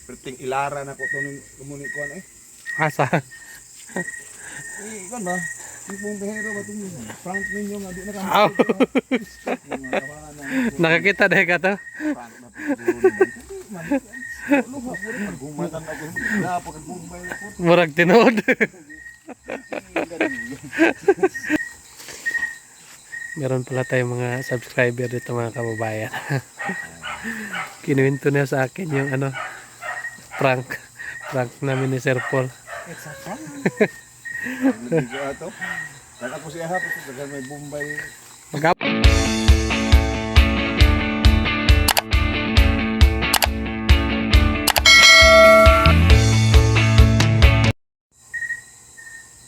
Perting ilara na ko tuning kumuni ko eh. Asa? Kan ba? Yung behero ba itong Frank ninyo nga di na kami. Aw. Nakakita deh ka to? Frank na pagduro naman. Luha po rin magumatan ako. Wala pa kagumay ako. Murag tinood. Meron pala tayong mga subscriber dito mga kababayan. Kinuwento niya sa akin yung ano, prank namin ni Sir Paul. It's a prank. Hindi ato. Kaya ako siya hapon kasi may Bombay.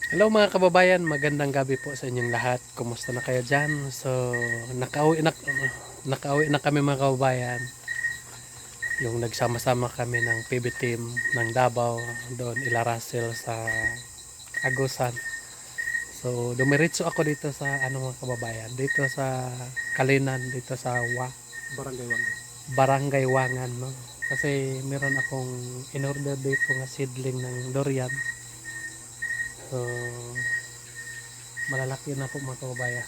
Hello mga kababayan, magandang gabi po sa inyong lahat. Kumusta na kayo dyan? So, nakauwi na kami mga kababayan. Yung nagsama-sama kami ng PB team ng Davao, doon Ilarasel sa Agusan. So, dumiretso ako dito sa ano mga kababayan, dito sa Kalinan, dito sa Barangay Wangan, no? Kasi meron akong in-order dito nga seedling ng durian. So, malalaki na po mga kababayan.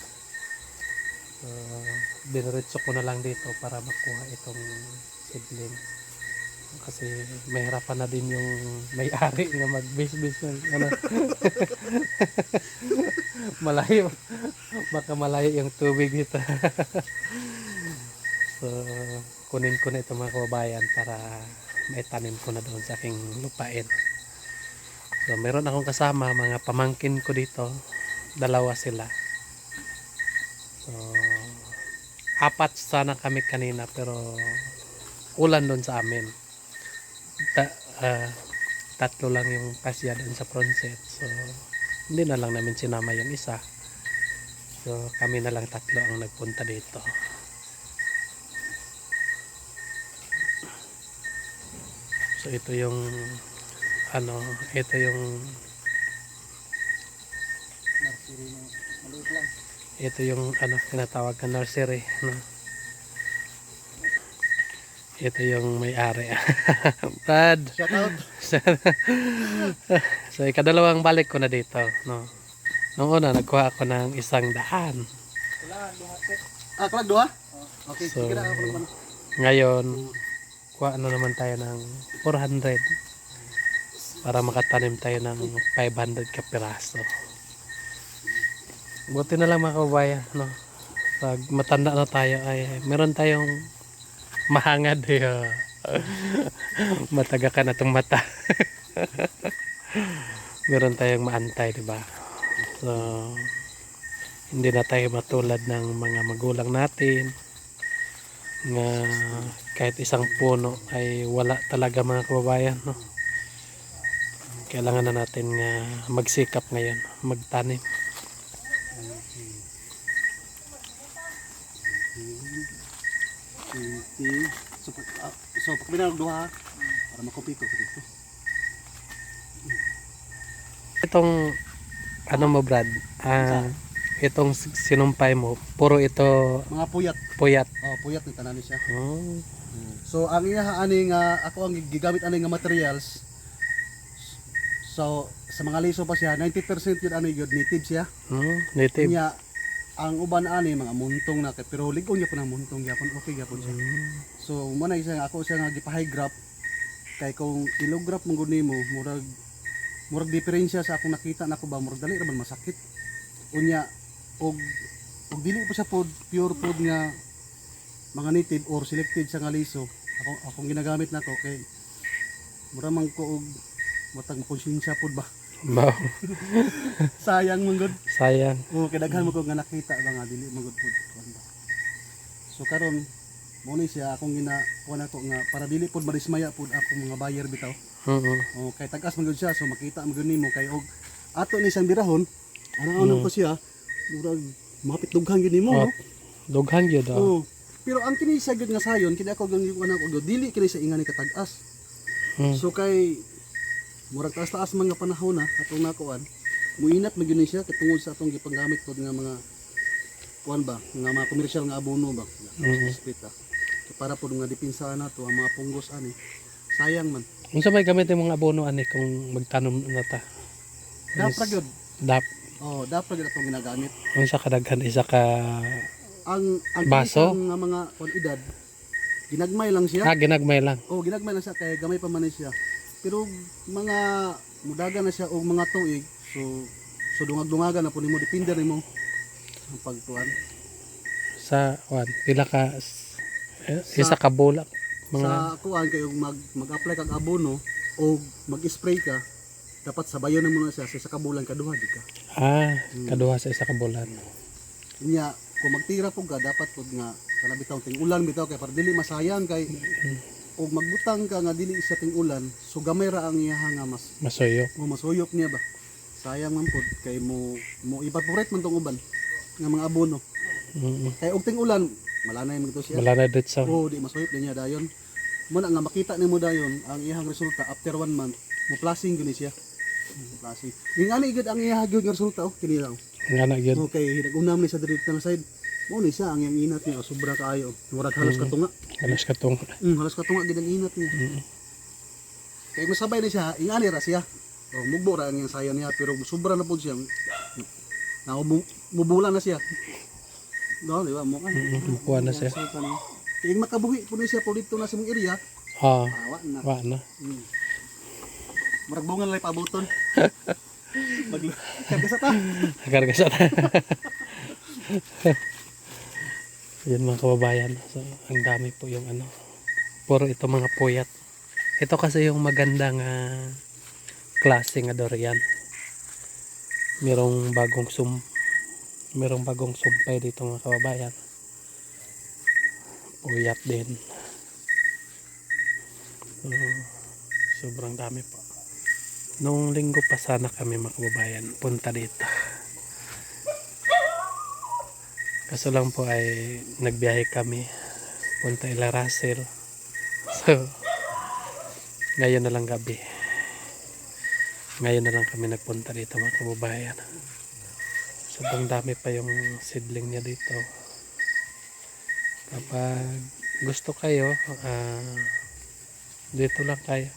So, diniretso ko na lang dito para makuha itong seedling. Kasi may harapan na din yung may-ari na mag-business ng ano. Malayo. Baka malayo yung tubig dito. So, kunin ko na ito mga kababayan para maitanim ko na doon sa aking lupain. So, meron akong kasama, mga pamangkin ko dito. Dalawa sila. So, 4 sana kami kanina pero ulan doon sa amin. 3 lang yung kasya doon sa Pronset. So, hindi na lang namin sinama yung isa. So, kami na lang 3 ang nagpunta dito. So, ito yung ito yung tinatawag na nursery, no? Ito yung may-ari. Brad. Shout out. So, ikadalawang balik ko na dito, no? Nung una nagkuha ako ng 100. Kalag doha? Okay, So, sige na ako naman. ngayon kuha na naman tayo ng 400 para makatanim tayo ng 500 kapiraso. Buti na lang mga kababayan, no? Pag matanda na tayo ay meron tayong mahangad eh. Mataga ka na itong mata. Meron tayong maantay, di ba? So, hindi na tayo matulad ng mga magulang natin nga kahit isang puno ay wala talaga mga kababayan, no? Kailangan na natin nga magsikap ngayon, magtanim. So pag binalog doha para makopi ko dito. Itong ano mo Brad, itong sinumpay mo, puro ito Mga puyat. puyat. Oh, puyat ni tanan siya. Oh. So ang iya ani nga ako ang gigamit ani nga materials. So sa mga liso pa siya 90% yun ano yun native siya. Native. Kanya ang uban ani mga muntong na kay pero ligong gyapon ang muntong gyapon okay gyapon siya. So mo na siya ako siya nga gipa-high graph kay kung low graph mong gud nimo murag diferensya sa akong nakita nako ba murag dali ra man masakit. Unya og dili pa siya pure food nga mga native or selected sa nga liso. Akong ginagamit nako kay mura man ko og matag konsensya pud ba. Wow. Sayang man gud. Sayang. Oo, kadaghan mo ko nga nakita ba nga dili magud pud. So karon mo ni siya akong ginakuha nako nga para dili pud marismaya pud akong mga buyer bitaw. Oh, kay tagas man gud siya so makita man gud nimo kay og ato ni siyang birahon. Ano ko siya murag mapit dughan gyud nimo, no? Dughan gyud. Oo. Pero ang kini siya gyud nga sayon kini ako gyud ko dili kini siya ingani katag-as. So kay murag taas-taas mga panahon na atong nakuan muinat magyud ni siya katungod sa atong gipanggamit pod nga mga kuan ba nga mga komersyal nga abono ba hospital para pod nga dipinsa nato ang mga punggos ani sayang man Unsa may gamit yung mga abono ani kung magtanom na ta? Dapra gyud. Dap. Oh, dapra gyud atong ginagamit. Unsa kadaghan isa ka Ang Baso? nga mga edad ginagmay lang siya. ginagmay lang. Oh, ginagmay lang siya kay gamay pa man ni siya. Pero mga mudaga na siya og mga tuig, so dungag-dungaga na po nimo depende nimo ang pagtuan. Sa pila ka isa ka bulak mga Sa kuan kay mag-apply kag abono o mag-spray ka, dapat sabayon na mo na siya sa kabulan kaduha di ka. kaduha sa isa ka bulan. Nya kung magtira pug ka dapat pud nga kana bitaw ting ulan bitaw kay para dili masayang kay og magbutang ka nga dili siya ting ulan, so gamay ra ang iya nga Masuyo. masuyop niya ba. Sayang man pud kay mo evaporate man tong uban nga mga abono. Kay og ting ulan malanay man to siya. Wala na ditso. Oh, di masuyop din niya dayon. Mo na nga makita nimo dayon ang iyang resulta after 1 month, mo plasing gani siya. Plasing. Ingani gid ang iyang gyud nga resulta kini lang. Nga na gyud. Okay, nagunam ni sa direct na side. Mo ni siya ang iyang inat niya sobra kaayo. Murag halos katunga. Halos katong. Halos katunga gid ang inat niya. Kay masabay na siya, ingani ra siya. Oh, mugbo ra ang iyang sayo niya pero sobra na pud siya. Na mubula na siya. No, di ba mo kan. Kuha na siya. Kaya makabuhi po niya siya po dito na sa mong area. Awa na. Wa na. Murag bunga lang pabuton. Karga sa ta. Karga sa ta. Yan mga kababayan. So, ang dami po yung puro ito mga puyat. Ito kasi yung magandang klase nga durian. Merong bagong sumpay dito mga kababayan. Puyat din. Sobrang dami po. Noong linggo pa sana kami mga kababayan punta dito. Kaso lang po ay nagbiyahe kami punta ila Russell. So ngayon na lang gabi. Ngayon na lang kami nagpunta dito mga kababayan. Sobrang dami pa yung seedling niya dito. Kapag gusto kayo, dito lang kayo.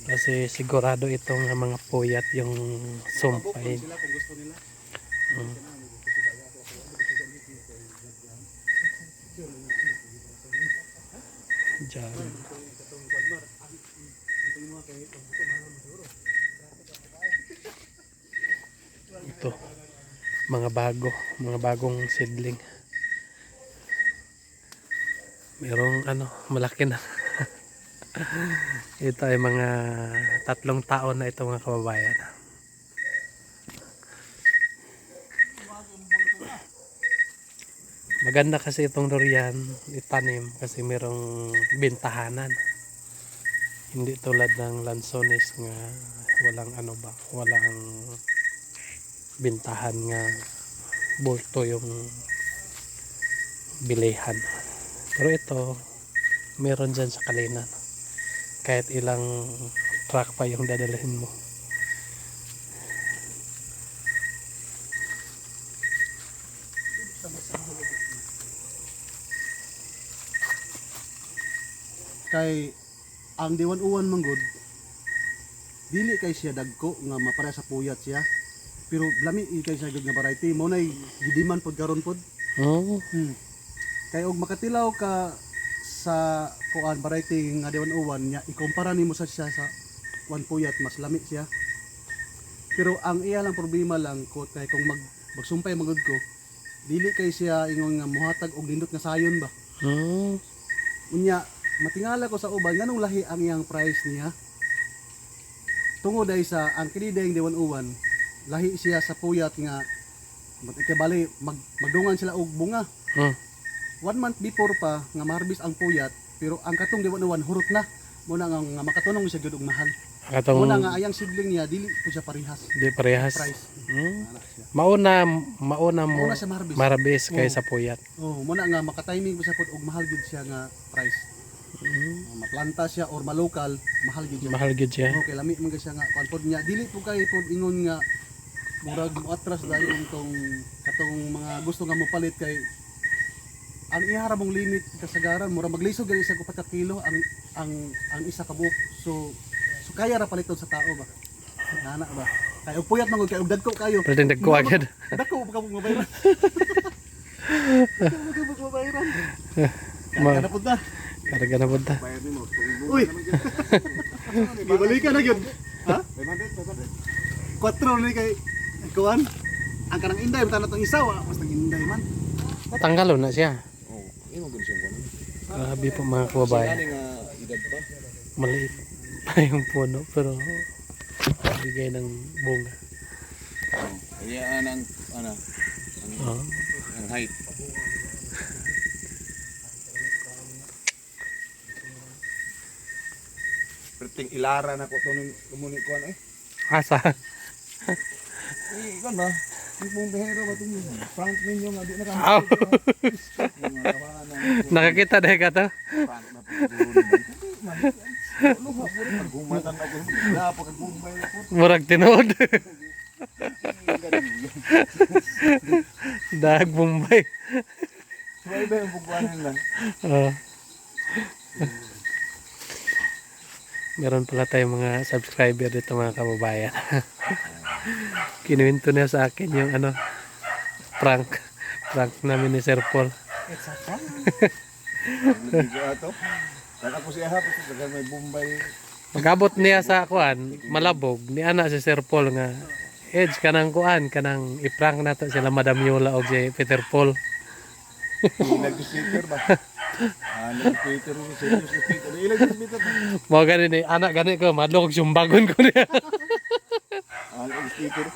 Kasi sigurado itong mga puyat yung sumpay. Sila kung gusto nila. Diyan. Ito. Mga bagong seedling. Merong malaki na. Ito ay mga 3 taon na ito mga kababayan. Maganda kasi itong durian itanim kasi merong bintahanan. Hindi tulad ng lansones nga walang walang bintahan nga bulto yung bilihan. Pero ito meron dyan sa Kalinan. Kahit ilang truck pa yung dadalhin mo. Kay ang diwan-uwan manggod dili kay siya dagko nga mapara sa puyat siya. Pero lami kay siya gud nga variety mo nay gidiman pod karon pod. Kay og makatilaw ka sa kuan variety nga diwan-uwan nya ikumpara nimo sa siya sa kuan puyat mas lami siya. Pero ang iya lang problema lang ko kay kung magsumpay magud ko dili kay siya ingon nga muhatag og nindot nga sayon ba. Unya matingala ko sa uban nganong lahi ang iyang price niya. Tungod ay sa ang kini dayang diwan-uwan lahi siya sa puyat nga ikabali magdungan sila og bunga. 1 month before pa nga maharbis ang puyat pero ang katong diwan-uwan hurot na mo na nga makatunong siya gyud og mahal. Mo na nga ayang seedling niya dili po siya parehas. Di parehas. Price. Mauna mo Mauna siya maharbis. marabis kaysa puyat. Mo na nga makatiming po siya pod og mahal gyud siya nga price. Maplanta siya or malokal, mahal gyud siya. Mahal gyud siya. Okay, lami man siya nga kuan pod niya. Dili po kay pod ingon nga murag atras dayon tong katong mga gusto nga mopalit kay ang ihara mong limit kasagaran mura maglisod gyud isa 4 ka kilo ang isa ka buok. So kaya ra paliton sa tao ba. Nana ba. Kay og puyat man kay og dagko kayo. Pwede dagko agad. Dagko pa ka mong mabayran. Dagko pa mabayran. Ma- Kada pud na. Karga na punta. Uy. Gibalikan na gyud. Ha? 4 ni kay kuan. Ang kanang inday man tanang isa wa mas inday man. Tanggalo na siya. Oh, imo gud siya kuno. Grabe po mga kababayan. Ani nga edad pa. Maliit pa yung puno pero bigay ng bunga. Oh, kaya ang Oh. ang height. Perting ilara na ko to ning komunikuan Asa? Ikan ba? Yung behero ba itong prank ninyo nga di na kami. Aw. Nakakita dahil ka to? Prank na pagduro naman. Luha po rin. Pagumatan ako. Wala pa kagumay na po. Murag tinood. Dag Bombay. Wala ba yung bugwanan lang? Oh. Meron pala tayong mga subscriber dito mga kababayan. Kinuwento niya sa akin yung prank namin ni Sir Paul. It's a fun. Nabigo ato. Kaya ako siya hapos. Kaya may Bombay. Magabot niya sa kuan, malabog ni ana si Sir Paul nga edge kanang kuan kanang i-prank nato sila Madam Yola og si Peter Paul. Nag-speaker ba? Nag-speaker mo sa speaker. Ilang speaker ba? Mao gani ni anak gani ko madlok sumbagon ko niya. Nag-speaker.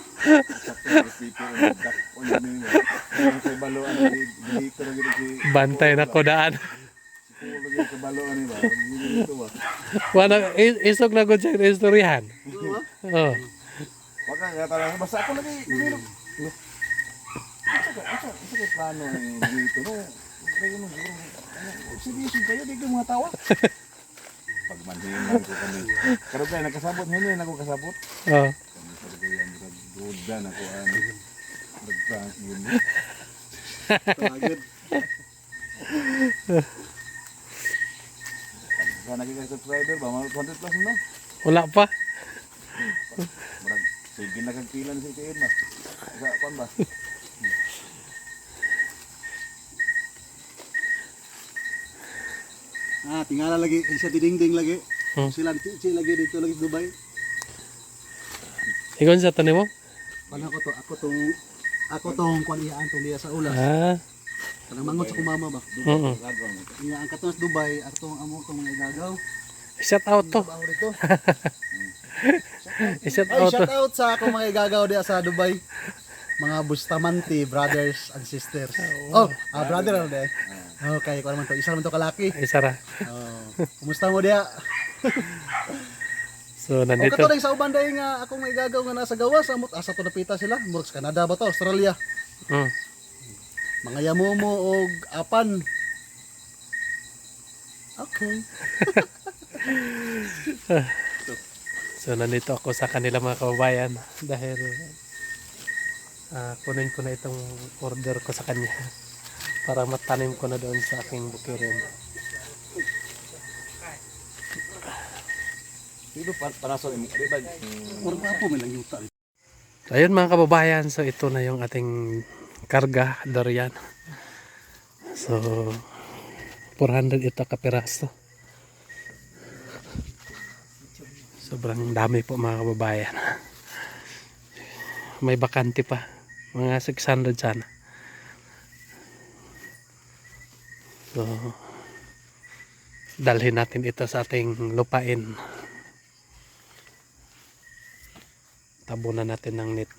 Sakto speaker. Unya ninyo. Sa baloan dito na gid si Bantay na ko daan. Pulo gid sa baloan ni ba. Dito ba. Wala isog na gud sa istoryahan. Oh. Baka nga talaga basta ako lagi dumilog. Ito ka plano ni dito no. Kayo mo siguro. Seryoso kayo dito mga tawa. Pagmandihan ko kami. Karon kay nakasabot hinay nako kasabot. Oh. Sabi ko yan godan ako nag-prank yun. Tagid. Kaya naging subscriber ba? Mga 200 plus no? Wala pa. Marag, sige na kang pilan si Tiin ma. Sa pan ba? Tingala lagi isa didingding lagi. Sila lagi dito lagi sa Dubai. Ingon sa tanim mo? Paano ako tong kuan iyaan tong diya sa ulas. Ah. Kanang mangot sa kumama ba. Mm. Iya ang katos Dubai atong amo tong mga igagaw. Shout out to. Bawo dito. Shout Ay, out to. shout out sa akong mga igagaw diya sa Dubai. Mga Bustamante brothers and sisters. Brother ano deh. Okay, ko naman to. Isa naman to kalaki. Isa ra. Kumusta mo diya? So O nandito. kato sa uban day nga akong may igagaw nga nasa gawas amot asa to napita sila. Murag sa Canada ba to? Australia. Mm. Mga yamomo og apan. Okay. So nandito ako sa kanila mga kababayan dahil kunin ko na itong order ko sa kanya para matanim ko na doon sa aking bukirin. Dito panasol mo di ba? Murag pa po may lang yuta. So, ayun mga kababayan, so ito na yung ating karga durian. So 400 ito kapiraso. Sobrang dami po mga kababayan. May bakante pa. Mga 600 sana. So dalhin natin ito sa ating lupain. Tabunan natin ng net.